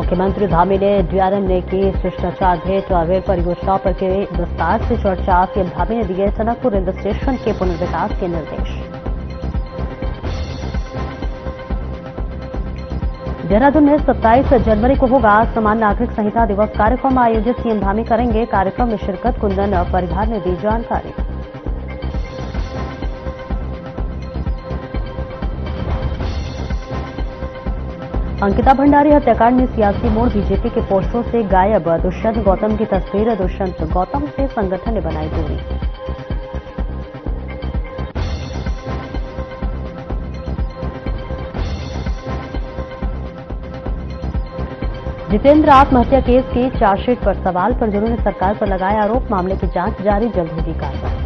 मुख्यमंत्री धामी ने डीआरएम ने की शिष्टाचार भेंट और रेल परियोजनाओं पर के विस्तार से चर्चा। सीएम धामी ने दिए टनकपुर रेलवे स्टेशन के पुनर्विकास के निर्देश। देहरादून में 27 जनवरी को होगा समान नागरिक संहिता दिवस कार्यक्रम आयोजित। सीएम धामी करेंगे कार्यक्रम में शिरकत। कुंदन परिहार ने दी जानकारी। अंकिता भंडारी हत्याकांड में सियासी मोड़। बीजेपी के पोस्टरों से गायब दुष्यंत गौतम की तस्वीर। दुष्यंत गौतम से संगठन ने बनाई दूरी। जितेंद्र आत्महत्या केस की चार्जशीट पर सवाल। परिजनों ने सरकार पर लगाया आरोप। मामले की जांच जारी, जल्द होगी कार्रवाई।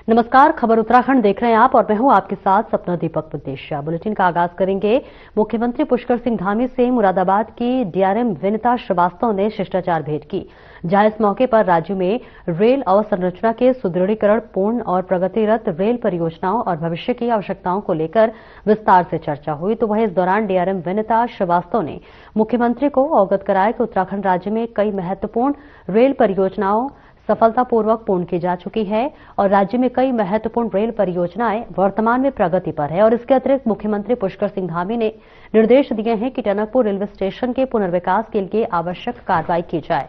नमस्कार, खबर उत्तराखंड देख रहे हैं आप और मैं हूं आपके साथ सपना दीपक उद्देश्य। बुलेटिन का आगाज करेंगे मुख्यमंत्री पुष्कर सिंह धामी से। मुरादाबाद की डीआरएम विनीता श्रीवास्तव ने शिष्टाचार भेंट की, जहां इस मौके पर राज्य में रेल अवसंरचना के सुदृढ़ीकरण, पूर्ण और प्रगतिरत रेल परियोजनाओं और भविष्य की आवश्यकताओं को लेकर विस्तार से चर्चा हुई। तो वहीं इस दौरान डीआरएम विनीता श्रीवास्तव ने मुख्यमंत्री को अवगत कराया कि उत्तराखंड राज्य में कई महत्वपूर्ण रेल परियोजनाओं सफलतापूर्वक पूर्ण की जा चुकी है और राज्य में कई महत्वपूर्ण रेल परियोजनाएं वर्तमान में प्रगति पर है। और इसके अतिरिक्त मुख्यमंत्री पुष्कर सिंह धामी ने निर्देश दिए हैं कि टनकपुर रेलवे स्टेशन के पुनर्विकास के लिए आवश्यक कार्रवाई की जाए।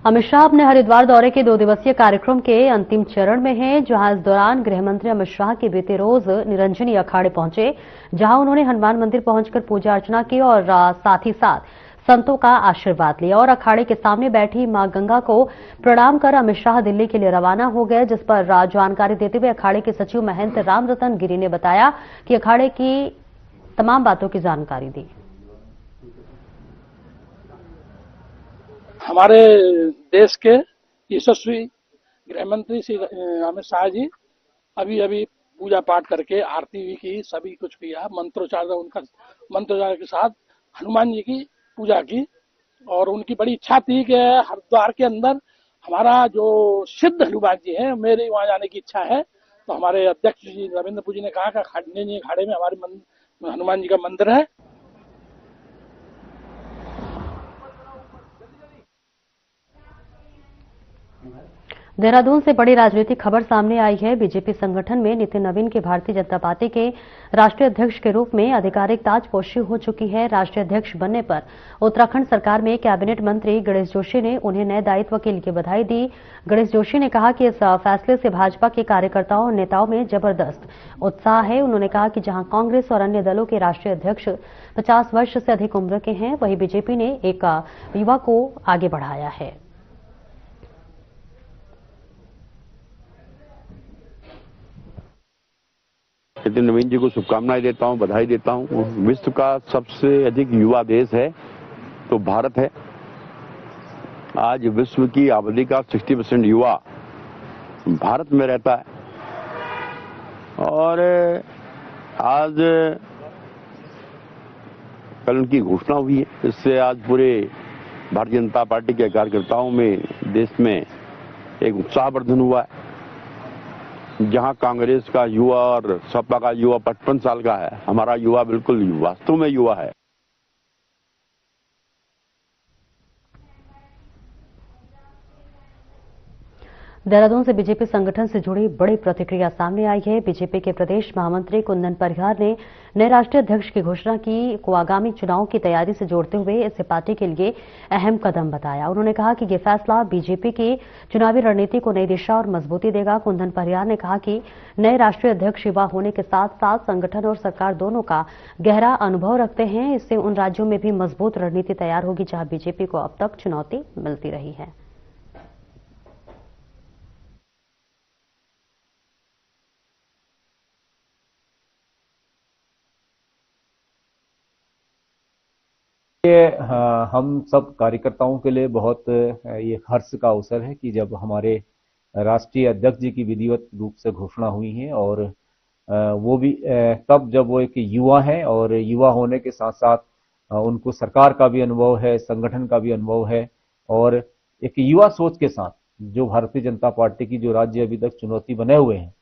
अमित शाह अपने हरिद्वार दौरे के 2 दिवसीय कार्यक्रम के अंतिम चरण में हैं, जहां इस दौरान गृह मंत्री अमित शाह के बीते रोज निरंजनी अखाड़े पहुंचे, जहां उन्होंने हनुमान मंदिर पहुंचकर पूजा अर्चना की और साथ ही साथ संतों का आशीर्वाद लिया। और अखाड़े के सामने बैठी मां गंगा को प्रणाम कर अमित शाह दिल्ली के लिए रवाना हो गए, जिस पर जानकारी देते हुए अखाड़े के सचिव महंत रामरतन गिरी ने बताया कि अखाड़े की तमाम बातों की जानकारी दी। हमारे देश के यशस्वी गृह मंत्री श्री अमित शाह जी अभी पूजा पाठ करके आरती भी की, सभी कुछ किया, मंत्रोच्चार के साथ हनुमान जी की पूजा की। और उनकी बड़ी इच्छा थी कि हरिद्वार के अंदर हमारा जो सिद्ध हनुमान जी है, मेरे वहां जाने की इच्छा है। तो हमारे अध्यक्ष जी रविंद्रपुर जी ने कहा कि अखाड़े में हमारे हनुमान जी का मंदिर है। देहरादून से बड़ी राजनीतिक खबर सामने आई है। बीजेपी संगठन में नितिन नवीन की भारतीय जनता पार्टी के राष्ट्रीय अध्यक्ष के रूप में आधिकारिक ताजपोशी हो चुकी है। राष्ट्रीय अध्यक्ष बनने पर उत्तराखंड सरकार में कैबिनेट मंत्री गणेश जोशी ने उन्हें नए दायित्व के लिए बधाई दी। गणेश जोशी ने कहा कि इस फैसले से भाजपा के कार्यकर्ताओं और नेताओं में जबरदस्त उत्साह है। उन्होंने कहा कि जहां कांग्रेस और अन्य दलों के राष्ट्रीय अध्यक्ष 50 वर्ष से अधिक उम्र के हैं, वहीं बीजेपी ने एक युवा को आगे बढ़ाया है। नितिन नवीन जी को शुभकामनाएं देता हूं, बधाई देता हूं। विश्व का सबसे अधिक युवा देश है तो भारत है। आज विश्व की आबादी का 60% युवा भारत में रहता है और आज कल उनकी घोषणा हुई है। इससे आज पूरे भारतीय जनता पार्टी के कार्यकर्ताओं में, देश में एक उत्साहवर्धन हुआ है। जहां कांग्रेस का युवा और सपा का युवा 55 साल का है, हमारा युवा बिल्कुल वास्तव में युवा है। देहरादून से बीजेपी संगठन से जुड़ी बड़ी प्रतिक्रिया सामने आई है। बीजेपी के प्रदेश महामंत्री कुंदन परिहार ने नए राष्ट्रीय अध्यक्ष की घोषणा की को आगामी चुनाव की तैयारी से जोड़ते हुए इसे पार्टी के लिए अहम कदम बताया। उन्होंने कहा कि यह फैसला बीजेपी की चुनावी रणनीति को नई दिशा और मजबूती देगा। कुंदन परिहार ने कहा कि नए राष्ट्रीय अध्यक्ष युवा होने के साथ साथ संगठन और सरकार दोनों का गहरा अनुभव रखते हैं। इससे उन राज्यों में भी मजबूत रणनीति तैयार होगी जहां बीजेपी को अब तक चुनौती मिलती रही है। हम सब कार्यकर्ताओं के लिए बहुत ये हर्ष का अवसर है कि जब हमारे राष्ट्रीय अध्यक्ष जी की विधिवत रूप से घोषणा हुई है और वो भी तब जब वो एक युवा हैं और युवा होने के साथ साथ उनको सरकार का भी अनुभव है, संगठन का भी अनुभव है और एक युवा सोच के साथ जो भारतीय जनता पार्टी की जो राज्य अभी तक चुनौती बने हुए हैं,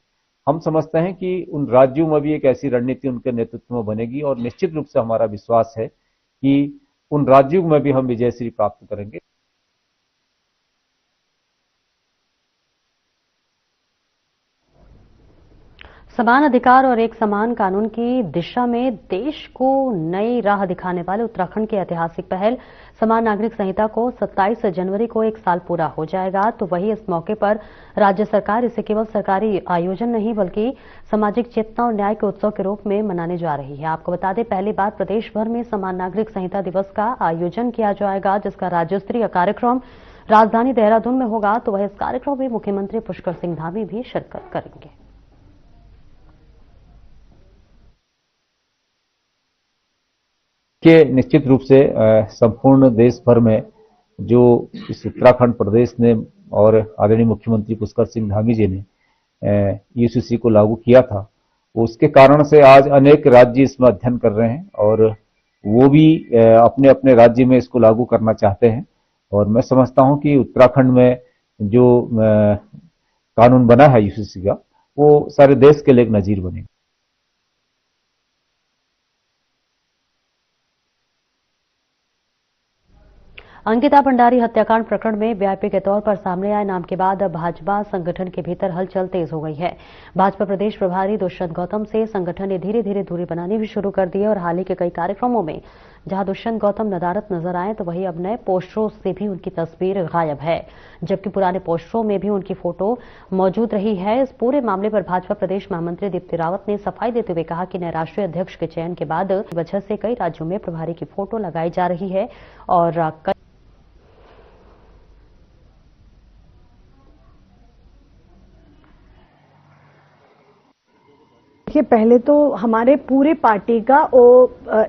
हम समझते हैं कि उन राज्यों में भी एक ऐसी रणनीति उनके नेतृत्व में बनेगी और निश्चित रूप से हमारा विश्वास है कि उन राज्यों में भी हम विजयश्री प्राप्त करेंगे। समान अधिकार और एक समान कानून की दिशा में देश को नई राह दिखाने वाले उत्तराखंड की ऐतिहासिक पहल समान नागरिक संहिता को 27 जनवरी को एक साल पूरा हो जाएगा। तो वही इस मौके पर राज्य सरकार इसे केवल सरकारी आयोजन नहीं बल्कि सामाजिक चेतना और न्याय के उत्सव के रूप में मनाने जा रही है। आपको बता दें, पहली बार प्रदेश भर में समान नागरिक संहिता दिवस का आयोजन किया जाएगा, जिसका राज्य स्तरीय कार्यक्रम राजधानी देहरादून में होगा। तो वह इस कार्यक्रम में मुख्यमंत्री पुष्कर सिंह धामी भी शिरकत करेंगे। कि निश्चित रूप से संपूर्ण देश भर में जो इस उत्तराखंड प्रदेश ने और आदरणीय मुख्यमंत्री पुष्कर सिंह धामी जी ने यूसीसी को लागू किया था, उसके कारण से आज अनेक राज्य इसमें अध्ययन कर रहे हैं और वो भी अपने अपने राज्य में इसको लागू करना चाहते हैं। और मैं समझता हूं कि उत्तराखंड में जो कानून बना है यूसीसी का, वो सारे देश के लिए एक नजीर बनेगा। अंकिता भंडारी हत्याकांड प्रकरण में वीआईपी के तौर पर सामने आए नाम के बाद भाजपा संगठन के भीतर हलचल तेज हो गई है। भाजपा प्रदेश प्रभारी दुष्यंत गौतम से संगठन ने धीरे धीरे दूरी बनानी भी शुरू कर दी है और हाल ही के कई कार्यक्रमों में जहां दुष्यंत गौतम नदारत नजर आए, तो वहीं अब नए पोस्टरों से भी उनकी तस्वीर गायब है, जबकि पुराने पोस्टरों में भी उनकी फोटो मौजूद रही है। इस पूरे मामले पर भाजपा प्रदेश महामंत्री दीप्ति रावत ने सफाई देते हुए कहा कि नए राष्ट्रीय अध्यक्ष के चयन के बाद वजह से कई राज्यों में प्रभारी की फोटो लगाई जा रही है और देखिए, पहले तो हमारे पूरे पार्टी का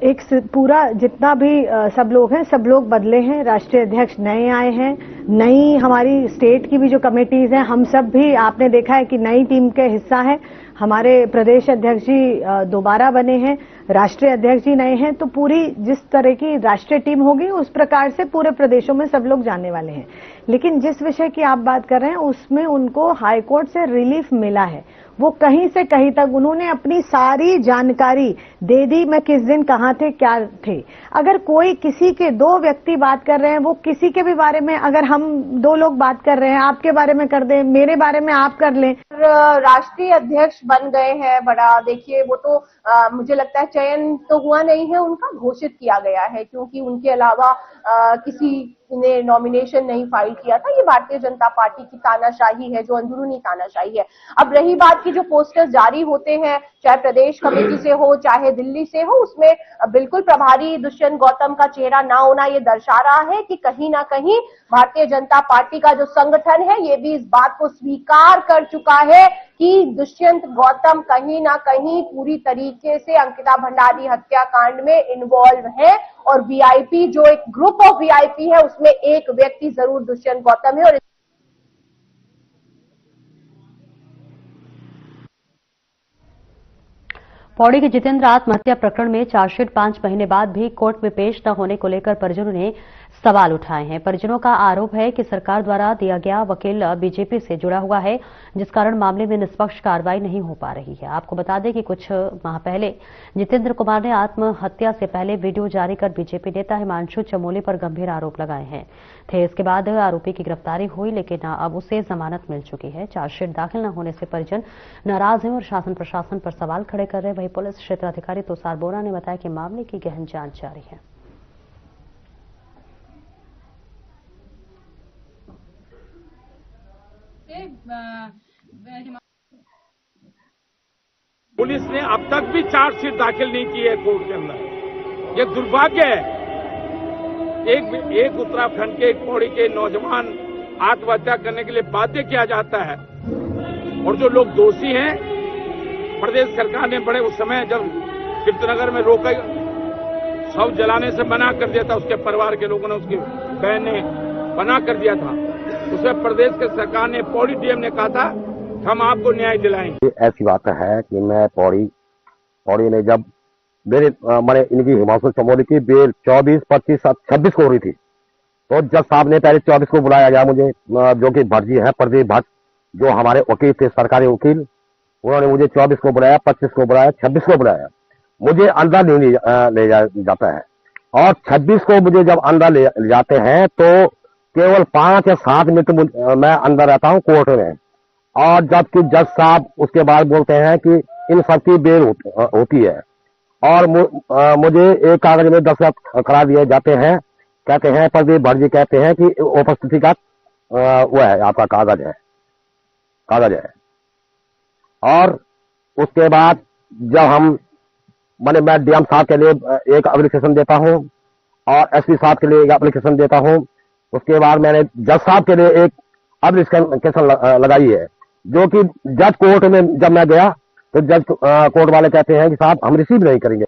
एक पूरा जितना भी सब लोग हैं, सब लोग बदले हैं। राष्ट्रीय अध्यक्ष नए आए हैं, नई हमारी स्टेट की भी जो कमेटीज हैं, हम सब भी आपने देखा है कि नई टीम के हिस्सा है। हमारे प्रदेश अध्यक्ष जी दोबारा बने हैं, राष्ट्रीय अध्यक्ष जी नए हैं। तो पूरी जिस तरह की राष्ट्रीय टीम होगी उस प्रकार से पूरे प्रदेशों में सब लोग जाने वाले हैं। लेकिन जिस विषय की आप बात कर रहे हैं उसमें उनको हाईकोर्ट से रिलीफ मिला है। वो कहीं से कहीं तक उन्होंने अपनी सारी जानकारी दे दी, मैं किस दिन कहां थे, क्या थे। अगर कोई किसी के दो व्यक्ति बात कर रहे हैं, वो किसी के भी बारे में, अगर हम दो लोग बात कर रहे हैं, आपके बारे में कर दें, मेरे बारे में आप कर लें। राष्ट्रीय अध्यक्ष बन गए हैं बड़ा, देखिए वो तो मुझे लगता है चयन तो हुआ नहीं है, उनका घोषित किया गया है, क्योंकि उनके अलावा किसी ने नॉमिनेशन नहीं फाइल किया था। ये भारतीय जनता पार्टी की तानाशाही है, जो अंदरूनी तानाशाही है। अब रही बात की जो पोस्टर्स जारी होते हैं, चाहे प्रदेश कमेटी से हो चाहे दिल्ली से हो, उसमें बिल्कुल प्रभारी दुष्यंत गौतम का चेहरा ना होना ये दर्शा रहा है कि कहीं ना कहीं भारतीय जनता पार्टी का जो संगठन है ये भी इस बात को स्वीकार कर चुका है कि दुष्यंत गौतम कहीं ना कहीं पूरी तरीके से अंकिता भंडारी हत्याकांड में इन्वॉल्व है और वीआईपी जो एक ग्रुप ऑफ वीआईपी है उसमें एक व्यक्ति जरूर दुष्यंत गौतम है। और पौड़ी के जितेंद्र आत्महत्या प्रकरण में चार्जशीट 5 महीने बाद भी कोर्ट में पेश न होने को लेकर परिजनों ने सवाल उठाए हैं। परिजनों का आरोप है कि सरकार द्वारा दिया गया वकील बीजेपी से जुड़ा हुआ है, जिस कारण मामले में निष्पक्ष कार्रवाई नहीं हो पा रही है। आपको बता दें कि कुछ माह पहले जितेंद्र कुमार ने आत्महत्या से पहले वीडियो जारी कर बीजेपी नेता हिमांशु चमोली पर गंभीर आरोप लगाए हैं थे। इसके बाद आरोपी की गिरफ्तारी हुई, लेकिन अब उसे जमानत मिल चुकी है। चार्जशीट दाखिल न होने से परिजन नाराज हैं और शासन प्रशासन पर सवाल खड़े कर रहे हैं। वहीं पुलिस क्षेत्राधिकारी तुषार बोरा ने बताया कि मामले की गहन जांच जारी है। पुलिस ने अब तक भी चार्जशीट दाखिल नहीं की है कोर्ट के अंदर। ये दुर्भाग्य है। एक उत्तराखंड के एक पौड़ी के नौजवान आत्महत्या करने के लिए बाध्य किया जाता है और जो लोग दोषी हैं, प्रदेश सरकार ने बड़े उस समय जब कीर्तनगर में रोका शव जलाने से मना कर दिया था, उसके परिवार के लोगों ने, उसकी बहन ने मना कर दिया था। उसमें प्रदेश के सरकार ने, पौड़ी डीएम ने कहा था हम आपको न्याय दिलाएंगे। ऐसी बात है कि मैं पौड़ी ने जब मैंने इनकी हिमांशु चमोली की बेल 24, 25, 26 को हो रही थी, तो जज साहब ने पहले 24 को बुलाया गया मुझे, जो कि भट्ट जी है, प्रदीप भट्ट, जो हमारे वकील थे, सरकारी वकील, उन्होंने मुझे 24 को बुलाया, 25 को बुलाया, 26 को बुलाया। मुझे अंदर नहीं ले जाता है, और 26 को मुझे जब अंदर ले जाते हैं तो केवल 5 या 7 मिनट मैं अंदर रहता हूँ कोर्ट में, और जबकि जज साहब उसके बाद बोलते हैं कि इन सबकी बेल होती है, और मुझे एक कागज में दस्तखत करा दिए जाते हैं। कहते हैं, प्रदीप भट्ट जी कहते हैं कि उपस्थिति का वो है, आपका कागज है। और उसके बाद जब मैं डीएम साहब के लिए एक एप्लीकेशन देता हूँ और एसपी साहब के लिए एक एप्लीकेशन देता हूँ। उसके बाद मैंने जज साहब के लिए एक एप्लीकेशन लगाई है, जो कि जज कोर्ट में जब मैं गया तो जज कोर्ट वाले कहते हैं कि साहब हम रिसीव नहीं करेंगे।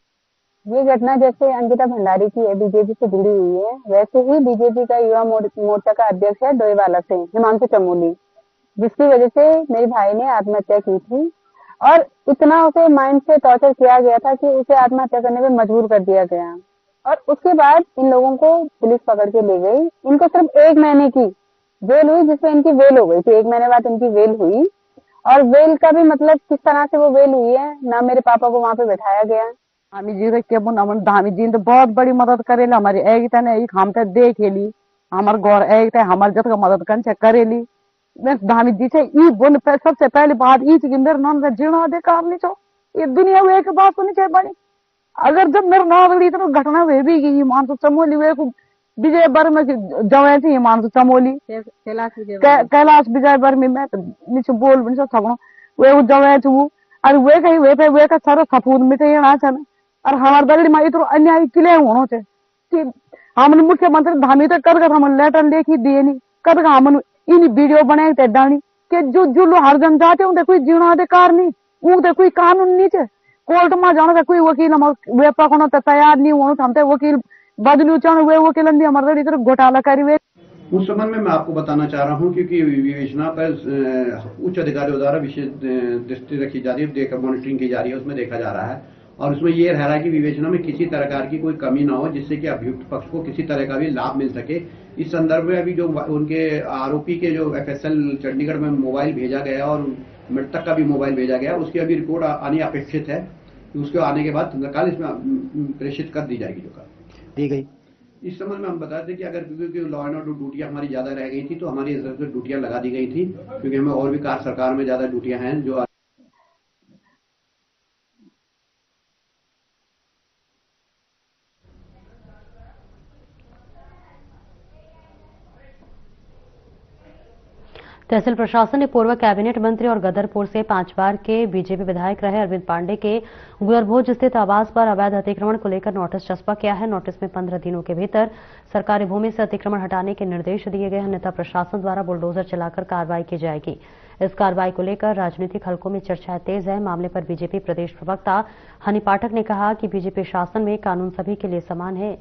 ये घटना जैसे अंकिता भंडारी की है, बीजेपी से जुड़ी हुई है, वैसे ही बीजेपी का युवा मोर्चा का अध्यक्ष है डोईवाला से हिमांशु चमोली, जिसकी वजह से मेरे भाई ने आत्महत्या की थी, और इतना उसे माइंड से टॉर्चर किया गया था कि उसे आत्महत्या करने में मजबूर कर दिया गया। और उसके बाद इन लोगों को पुलिस पकड़ के ले गई। इनको सिर्फ 1 महीने की बेल हुई, जिसमें इनकी वेल हो गई थी। 1 महीने बाद इनकी वेल हुई, और वेल का भी मतलब किस तरह से वो वेल हुई है ना, मेरे पापा को वहाँ पे बैठाया गया। धामी जी के बुन धामी जी तो बहुत बड़ी मदद करेली हमारी, एक हम तो देखेली हमारे गौर एक हमारे जत का मदद कर करेली। धामी जी से ई बुन पे सबसे पहली बात ई थी कि मेरे नाम का जीना अधिकार नहीं छो, ये दुनिया में एक बात तो नहीं चाहिए बनी। अगर जब मेरे नाम वाली इतना घटना हुई भी कि हिमांशु चमोली वे विजय बर्मा की जवान थी, हिमांशु चमोली कैलाश विजय बर्मी में नीचे बोल भी नहीं सकता वे जवान थी वो, और वे कहीं वे का सारा सपूत मिटे छन। और हमारे दगड़ी में इतना अन्याय किले होना चे कि हमने मुख्यमंत्री धामी तक कर हम लेटर लेखी दिए नहीं कर हम इन वीडियो बनाए थे डाली कि जो लोग हर जनजाति उनके कोई जीवन अधिकार नहीं, उनके कोई कानून नहीं चे। कोर्ट में जाना था कोई वकील वे पकड़ना तैयार नहीं होना, हम वकील बदलू चाह वे वकील हमारे तरफ घोटाला करी वे। उस संबंध में मैं आपको बताना चाह रहा हूं, क्योंकि विवेचना पर उच्च अधिकारियों द्वारा विशेष दृष्टि रखी जा रही है, मॉनिटरिंग की जा रही है, उसमें देखा जा रहा है, और उसमें यह रह रहा है कि विवेचना में किसी प्रकार की कोई कमी ना हो, जिससे कि अभियुक्त पक्ष को किसी तरह का भी लाभ मिल सके। इस संदर्भ में अभी जो उनके आरोपी के जो FSL चंडीगढ़ में मोबाइल भेजा गया और मृतक का भी मोबाइल भेजा गया, उसकी अभी रिपोर्ट आनी अपेक्षित है। उसके आने के बाद तत्काल इसमें प्रेषित कर दी जाएगी, जो दी गई। इस संबंध में हम बता दें कि अगर क्योंकि लॉ एंड ऑर्डर ड्यूटियां हमारी ज्यादा रह गई थी, तो हमारी इस तरफ से ड्यूटियां लगा दी गई थी, क्योंकि हमें और भी सरकार में ज्यादा ड्यूटियां हैं जो तहसील प्रशासन ने पूर्व कैबिनेट मंत्री और गदरपुर से 5 बार के बीजेपी विधायक रहे अरविंद पांडे के गुलरभोज स्थित आवास पर अवैध अतिक्रमण को लेकर नोटिस चस्पा किया है। नोटिस में 15 दिनों के भीतर सरकारी भूमि से अतिक्रमण हटाने के निर्देश दिए गए हैं, अन्यथा प्रशासन द्वारा बुलडोजर चलाकर कार्रवाई की जाएगी। इस कार्रवाई को लेकर राजनीतिक हलकों में चर्चाएं तेज है। मामले पर बीजेपी प्रदेश प्रवक्ता हनी पाठक ने कहा कि बीजेपी शासन में कानून सभी के लिए समान है।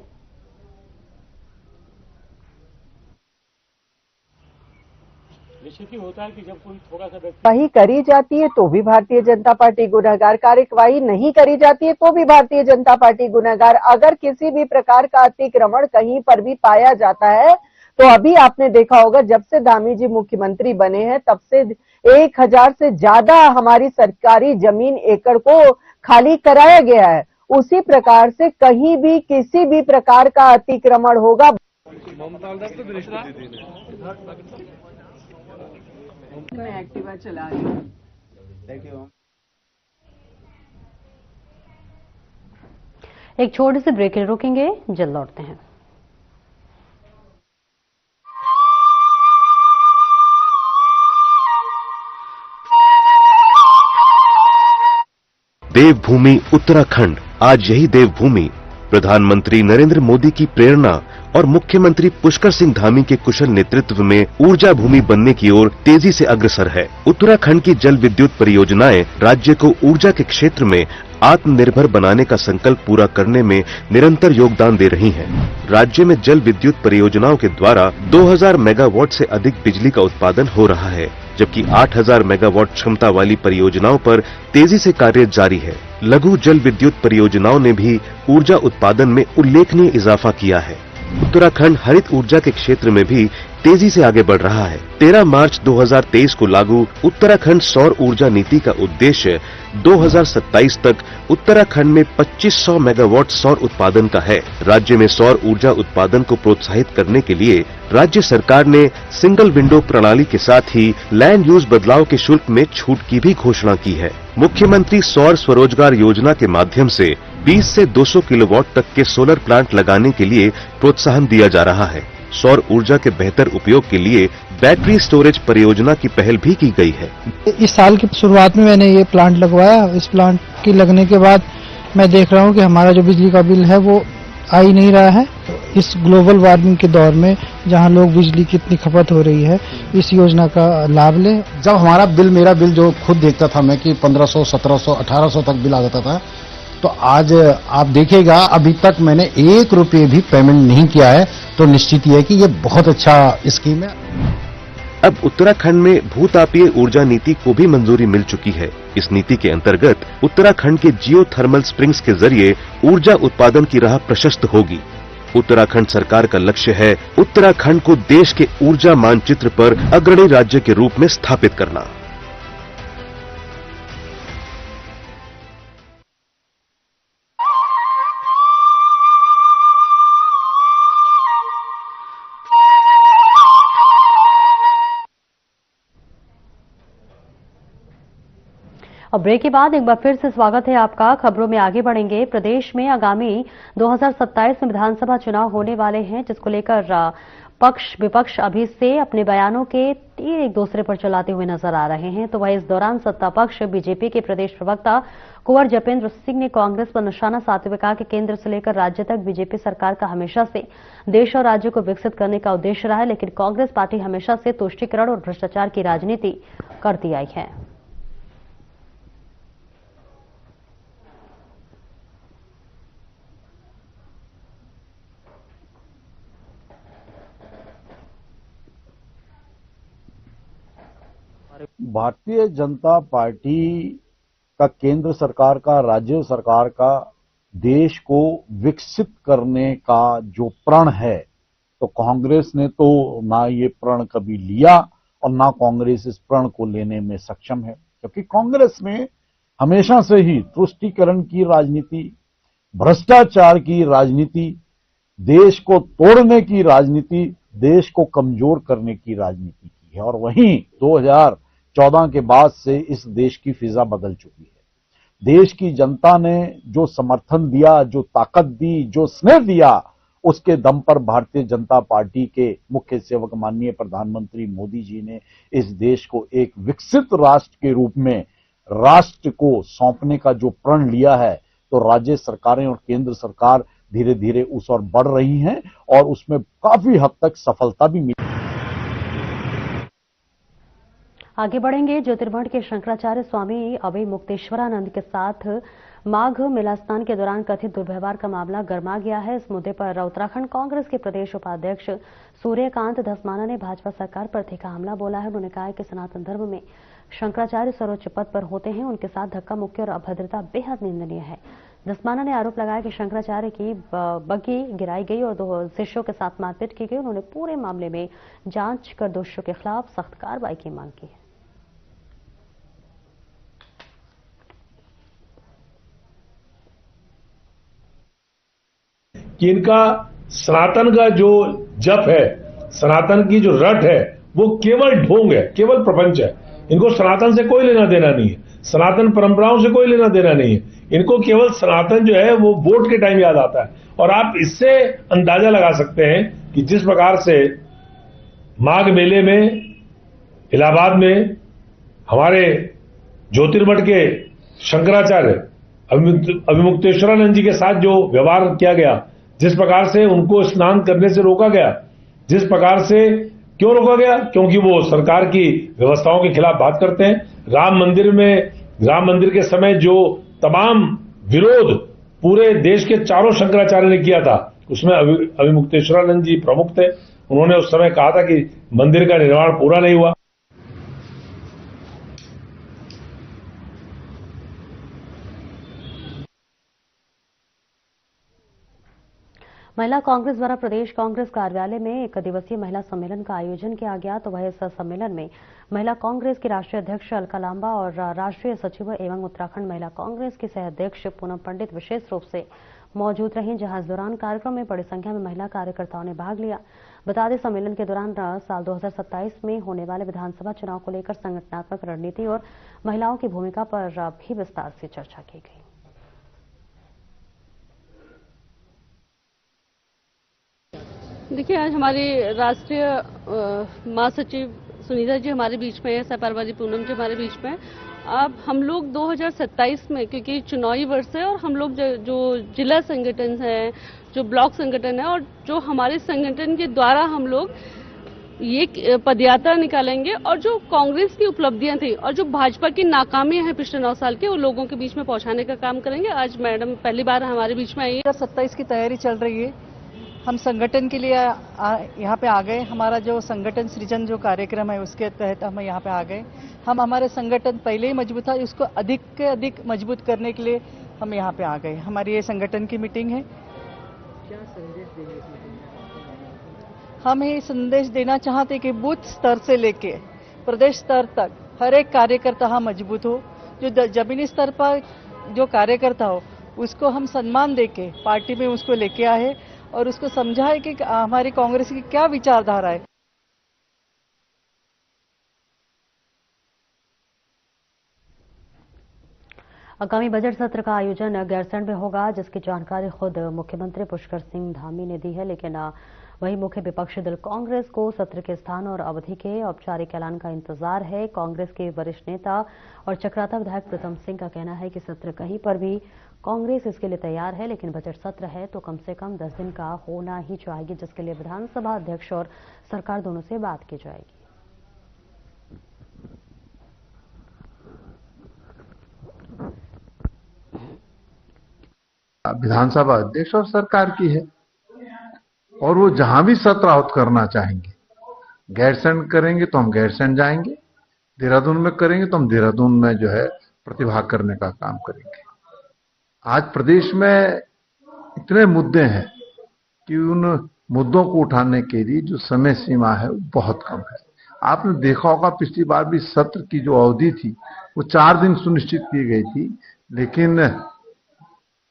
होता है कि जब कोई थोड़ा सा वही करी जाती है तो भी भारतीय जनता पार्टी गुनहगार, कार्यवाही नहीं करी जाती है तो भी भारतीय जनता पार्टी गुनहगार। अगर किसी भी प्रकार का अतिक्रमण कहीं पर भी पाया जाता है तो अभी आपने देखा होगा, जब से धामी जी मुख्यमंत्री बने हैं तब से 1000 से ज्यादा हमारी सरकारी जमीन एकड़ को खाली कराया गया है। उसी प्रकार से कहीं भी किसी भी प्रकार का अतिक्रमण होगा। मैं एक्टिवा चला रही हूँ। एक छोटे से ब्रेक के लिए रुकेंगे, जल्द लौटते हैं। देवभूमि उत्तराखंड, आज यही देवभूमि प्रधानमंत्री नरेंद्र मोदी की प्रेरणा और मुख्यमंत्री पुष्कर सिंह धामी के कुशल नेतृत्व में ऊर्जा भूमि बनने की ओर तेजी से अग्रसर है। उत्तराखंड की जल विद्युत परियोजनाएं राज्य को ऊर्जा के क्षेत्र में आत्मनिर्भर बनाने का संकल्प पूरा करने में निरंतर योगदान दे रही हैं। राज्य में जल विद्युत परियोजनाओं के द्वारा 2000 मेगावाट से अधिक बिजली का उत्पादन हो रहा है, जबकि 8000 मेगावाट क्षमता वाली परियोजनाओं पर तेजी से कार्य जारी है। लघु जल विद्युत परियोजनाओं ने भी ऊर्जा उत्पादन में उल्लेखनीय इजाफा किया है। उत्तराखंड हरित ऊर्जा के क्षेत्र में भी तेजी से आगे बढ़ रहा है। 13 मार्च 2023 को लागू उत्तराखंड सौर ऊर्जा नीति का उद्देश्य 2027 तक उत्तराखंड में 2500 मेगावाट सौर उत्पादन का है। राज्य में सौर ऊर्जा उत्पादन को प्रोत्साहित करने के लिए राज्य सरकार ने सिंगल विंडो प्रणाली के साथ ही लैंड यूज बदलाव के शुल्क में छूट की भी घोषणा की है। मुख्यमंत्री सौर स्वरोजगार योजना के माध्यम से 20 से 200 किलोवाट तक के सोलर प्लांट लगाने के लिए प्रोत्साहन दिया जा रहा है। सौर ऊर्जा के बेहतर उपयोग के लिए बैटरी स्टोरेज परियोजना की पहल भी की गई है। इस साल की शुरुआत में मैंने ये प्लांट लगवाया। इस प्लांट की लगने के बाद मैं देख रहा हूँ कि हमारा जो बिजली का बिल है वो आ ही नहीं रहा है। इस ग्लोबल वार्मिंग के दौर में जहाँ लोग बिजली की इतनी खपत हो रही है, इस योजना का लाभ लें। जब हमारा बिल, मेरा बिल जो खुद देखता था मैं कि 1500, 1700, 1800 तक बिल आ जाता था, तो आज आप देखिएगा अभी तक मैंने 1 रुपये भी पेमेंट नहीं किया है। तो निश्चित ही है कि ये बहुत अच्छा स्कीम है। अब उत्तराखंड में भूतापीय ऊर्जा नीति को भी मंजूरी मिल चुकी है। इस नीति के अंतर्गत उत्तराखंड के जियो थर्मल स्प्रिंग्स के जरिए ऊर्जा उत्पादन की राह प्रशस्त होगी। उत्तराखंड सरकार का लक्ष्य है उत्तराखंड को देश के ऊर्जा मानचित्र पर अग्रणी राज्य के रूप में स्थापित करना। और ब्रेक के बाद एक बार फिर से स्वागत है आपका। खबरों में आगे बढ़ेंगे। प्रदेश में आगामी 2027 में विधानसभा चुनाव होने वाले हैं, जिसको लेकर पक्ष विपक्ष अभी से अपने बयानों के तीर एक दूसरे पर चलाते हुए नजर आ रहे हैं। तो वह इस दौरान सत्ता पक्ष बीजेपी के प्रदेश प्रवक्ता कुंवर जपेंद्र सिंह ने कांग्रेस पर निशाना साधते हुए कहा कि केंद्र से लेकर राज्य तक बीजेपी सरकार का हमेशा से देश और राज्य को विकसित करने का उद्देश्य रहा है, लेकिन कांग्रेस पार्टी हमेशा से तुष्टीकरण और भ्रष्टाचार की राजनीति करती आई है। भारतीय जनता पार्टी का, केंद्र सरकार का, राज्य सरकार का देश को विकसित करने का जो प्रण है, तो कांग्रेस ने तो ना ये प्रण कभी लिया और ना कांग्रेस इस प्रण को लेने में सक्षम है, क्योंकि कांग्रेस में हमेशा से ही तुष्टीकरण की राजनीति, भ्रष्टाचार की राजनीति, देश को तोड़ने की राजनीति, देश को कमजोर करने की राजनीति की है। और वहीं 2014 के बाद से इस देश की फिजा बदल चुकी है। देश की जनता ने जो समर्थन दिया, जो ताकत दी, जो स्नेह दिया, उसके दम पर भारतीय जनता पार्टी के मुख्य सेवक माननीय प्रधानमंत्री मोदी जी ने इस देश को एक विकसित राष्ट्र के रूप में राष्ट्र को सौंपने का जो प्रण लिया है, तो राज्य सरकारें और केंद्र सरकार धीरे धीरे उस ओर बढ़ रही हैं और उसमें काफी हद तक सफलता भी मिली। आगे बढ़ेंगे। ज्योतिर्मठ के शंकराचार्य स्वामी अभय मुक्तेश्वरानंद के साथ माघ मेला स्नान के दौरान कथित दुर्व्यवहार का मामला गर्मा गया है। इस मुद्दे पर उत्तराखंड कांग्रेस के प्रदेश उपाध्यक्ष सूर्यकांत धस्माना ने भाजपा सरकार पर तीखा हमला बोला है। उन्होंने कहा है कि सनातन धर्म में शंकराचार्य सर्वोच्च पद पर होते हैं, उनके साथ धक्का मुक्की और अभद्रता बेहद निंदनीय है। धस्माना ने आरोप लगाया कि शंकराचार्य की बग्घी गिराई गई और 2 शिष्यों के साथ मारपीट की गई। उन्होंने पूरे मामले में जांच कर दोषियों के खिलाफ सख्त कार्रवाई की मांग की है। कि इनका सनातन का जो जप है, सनातन की जो रट है, वो केवल ढोंग है, केवल प्रपंच है। इनको सनातन से कोई लेना देना नहीं है, सनातन परंपराओं से कोई लेना देना नहीं है। इनको केवल सनातन जो है वो वोट के टाइम याद आता है। और आप इससे अंदाजा लगा सकते हैं कि जिस प्रकार से माघ मेले में इलाहाबाद में हमारे ज्योतिर्मठ के शंकराचार्य अभिमुक्तेश्वरानंद जी के साथ जो व्यवहार किया गया, जिस प्रकार से उनको स्नान करने से रोका गया, जिस प्रकार से क्यों रोका गया, क्योंकि वो सरकार की व्यवस्थाओं के खिलाफ बात करते हैं। राम मंदिर के समय जो तमाम विरोध पूरे देश के चारों शंकराचार्य ने किया था, उसमें अभिमुक्तेश्वरानंद जी प्रमुख थे। उन्होंने उस समय कहा था कि मंदिर का निर्माण पूरा नहीं हुआ। महिला कांग्रेस द्वारा प्रदेश कांग्रेस कार्यालय में एक दिवसीय महिला सम्मेलन का आयोजन किया गया। तो वह इस सम्मेलन में महिला कांग्रेस की राष्ट्रीय अध्यक्ष अलका लांबा और राष्ट्रीय सचिव एवं उत्तराखंड महिला कांग्रेस की सह अध्यक्ष पूनम पंडित विशेष रूप से मौजूद रहीं, जहां इस दौरान कार्यक्रम में बड़ी संख्या में महिला कार्यकर्ताओं ने भाग लिया। बता दें, सम्मेलन के दौरान साल 2027 में होने वाले विधानसभा चुनाव को लेकर संगठनात्मक रणनीति और महिलाओं की भूमिका पर भी विस्तार से चर्चा की गई। देखिए, आज हमारे राष्ट्रीय महासचिव सुनीता जी हमारे बीच में है, सहप्रभारी पूनम जी हमारे बीच में। अब हम लोग 2027 में, क्योंकि चुनावी वर्ष है, और हम लोग जो जिला संगठन है, जो ब्लॉक संगठन है, और जो हमारे संगठन के द्वारा हम लोग ये पदयात्रा निकालेंगे और जो कांग्रेस की उपलब्धियां थी और जो भाजपा की नाकामियां हैं पिछले 9 साल के, वो लोगों के बीच में पहुंचाने का काम करेंगे। आज मैडम पहली बार हमारे बीच में आई है। 2027 की तैयारी चल रही है। हम संगठन के लिए यहाँ पे आ गए। हमारा जो संगठन सृजन जो कार्यक्रम है, उसके तहत हम यहाँ पे आ गए। हम हमारे संगठन पहले ही मजबूत था, उसको अधिक से अधिक मजबूत करने के लिए हम यहाँ पे आ गए। हमारी ये संगठन की मीटिंग है। क्या संदेश देंगे इस मीटिंग में? हम ये संदेश देना चाहते कि बूथ स्तर से लेके प्रदेश स्तर तक हर एक कार्यकर्ता मजबूत हो। जो जमीनी स्तर पर जो कार्यकर्ता हो, उसको हम सम्मान देके पार्टी में उसको लेके आए और उसको समझाए कि हमारी कांग्रेस की क्या विचारधारा है। आगामी बजट सत्र का आयोजन गैरसैंण में होगा, जिसकी जानकारी खुद मुख्यमंत्री पुष्कर सिंह धामी ने दी है। लेकिन वहीं मुख्य विपक्षी दल कांग्रेस को सत्र के स्थान और अवधि के औपचारिक ऐलान का इंतजार है। कांग्रेस के वरिष्ठ नेता और चक्राता विधायक प्रीतम सिंह का कहना है कि सत्र कहीं पर भी कांग्रेस इसके लिए तैयार है, लेकिन बजट सत्र है तो कम से कम 10 दिन का होना ही चाहिए, जिसके लिए विधानसभा अध्यक्ष और सरकार दोनों से बात की जाएगी। विधानसभा अध्यक्ष और सरकार की है, और वो जहां भी सत्र आहुत करना चाहेंगे, गैरसैंण करेंगे तो हम गैरसैंण जाएंगे, देहरादून में करेंगे तो हम देहरादून में जो है प्रतिभाग करने का काम करेंगे। आज प्रदेश में इतने मुद्दे हैं कि उन मुद्दों को उठाने के लिए जो समय सीमा है वो बहुत कम है। आपने देखा होगा पिछली बार भी सत्र की जो अवधि थी वो 4 दिन सुनिश्चित की गई थी, लेकिन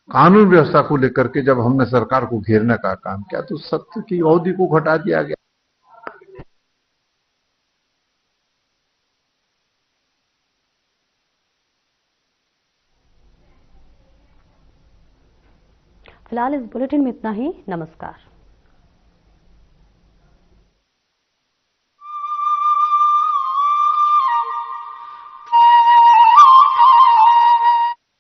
कानून व्यवस्था को लेकर के जब हमने सरकार को घेरने का काम किया तो सत्र की अवधि को घटा दिया गया। फिलहाल इस बुलेटिन में इतना ही। नमस्कार।